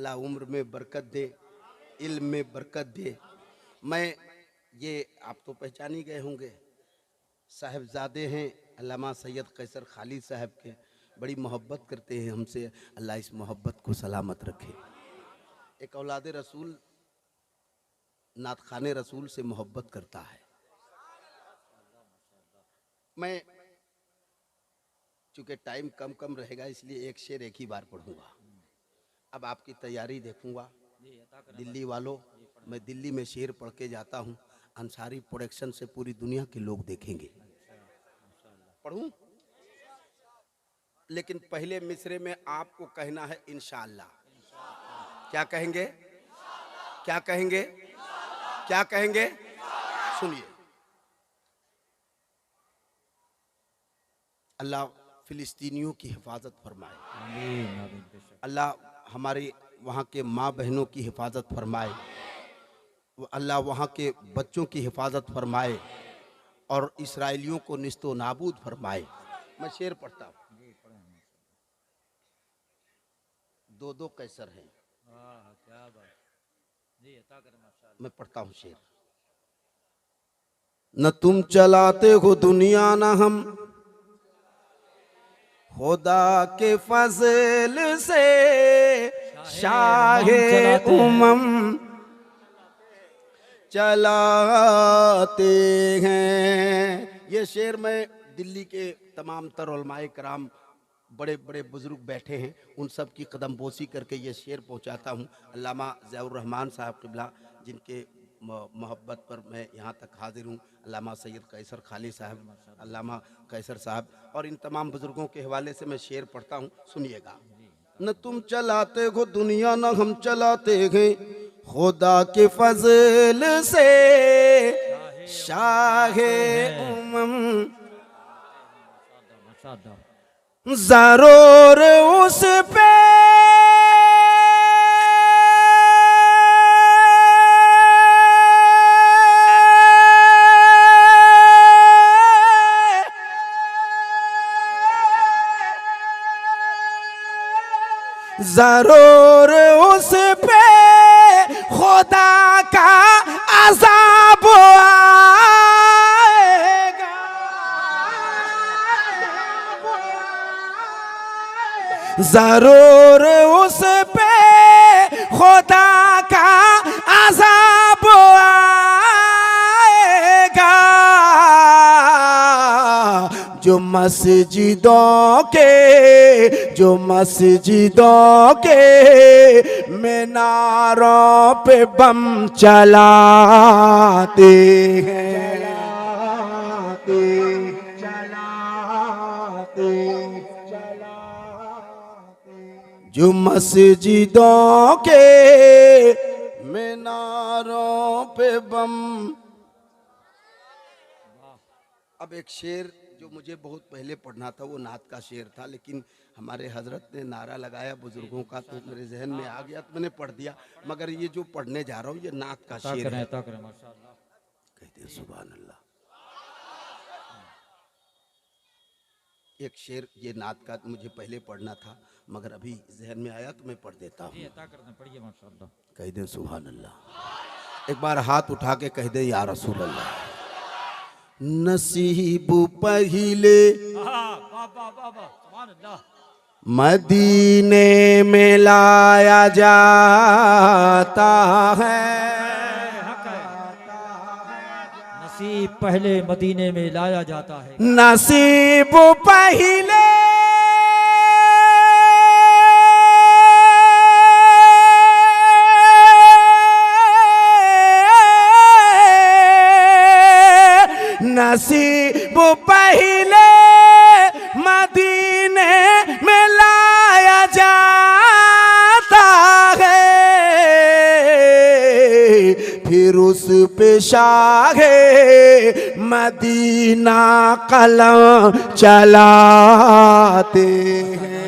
अल्लाह उम्र में बरकत दे, इल्म में बरकत दे। मैं ये आप तो पहचान ही गए होंगे, साहिबजादे हैं अल्लामा सैयद कैसर खालिद साहब के, बड़ी मोहब्बत करते हैं हमसे, अल्लाह इस मोहब्बत को सलामत रखे। एक औलाद रसूल नात खाने रसूल से मोहब्बत करता है। मैं चूँकि टाइम कम रहेगा इसलिए एक शेर एक ही बार पढ़ूंगा। अब आपकी तैयारी देखूंगा दिल्ली वालों, मैं दिल्ली में शेर पढ़ के जाता हूँ, अंसारी प्रोडक्शन से पूरी दुनिया के लोग देखेंगे। पढ़ूं? लेकिन पहले मिसरे में आपको कहना है इंशाअल्लाह। क्या कहेंगे? क्या कहेंगे? क्या कहेंगे? सुनिए। अल्लाह फिलिस्तीनियों की हिफाजत फरमाए, आमीन आमीन बेशक। अल्लाह हमारे वहाँ के माँ बहनों की हिफाजत फरमाए, अल्लाह वहाँ के बच्चों की हिफाजत फरमाए और इसराइलियों को निस्तो नाबूद फरमाए। मैं शेर पढ़ता हूँ, दो दो कैसर हैं। क्या बात जी, अता करें माशाअल्लाह। मैं पढ़ता हूँ शेर। न तुम चलाते हो दुनिया न हम, खुदा के फजल से शाहे उमम चलाते हैं। ये शेर मैं दिल्ली के तमाम तर उलमाए कराम, बड़े बड़े बुजुर्ग बैठे हैं, उन सब की कदम बोसी करके ये शेर पहुंचाता हूँ। अल्लामा ज़ियाउर रहमान साहब क़िबला, जिनके मोहब्बत पर मैं यहाँ तक हाजिर हूँ, अल्लामा सैयद कैसर खालिद साहब, अल्लामा कैसर साहब और इन तमाम बुजुर्गों के हवाले से मैं शेर पढ़ता हूँ, सुनिएगा। न तुम चलाते हो दुनिया न हम चलाते हैं, खुदा के फजल से शाहे उमम जरूर उस पे जरूर उस पे खुदा का अज़ाब आएगा, जरूर उस पे खुदा का अज़ाब आएगा। जो मस्जिदों के मीनारों पे बम चलाते हैं, जो मस्जिदों के मीनारों पे बम। अब एक शेर जो मुझे बहुत पहले पढ़ना था वो नात का शेर था, लेकिन हमारे हजरत ने नारा लगाया बुजुर्गों का तो मेरे जहन में आ गया तो मैंने पढ़ दिया। मगर ये जो पढ़ने जा रहा हूँ ये नात का शेर है। कहते हैं सुभान अल्लाह। एक शेर ये नात का मुझे पहले पढ़ना था मगर अभी जहन में आया तो मैं पढ़ देता हूँ। कह दें सुभान अल्लाह। एक बार हाथ उठा के कह दे या रसूल अल्लाह। नसीब पहिले मदीने में लाया जाता है, नसीब पहले मदीने में लाया जाता है, नसीब पहिले नसीब पहले मदीने में लाया जाता है, फिर उस पे शाहे मदीना कलम चलाते हैं।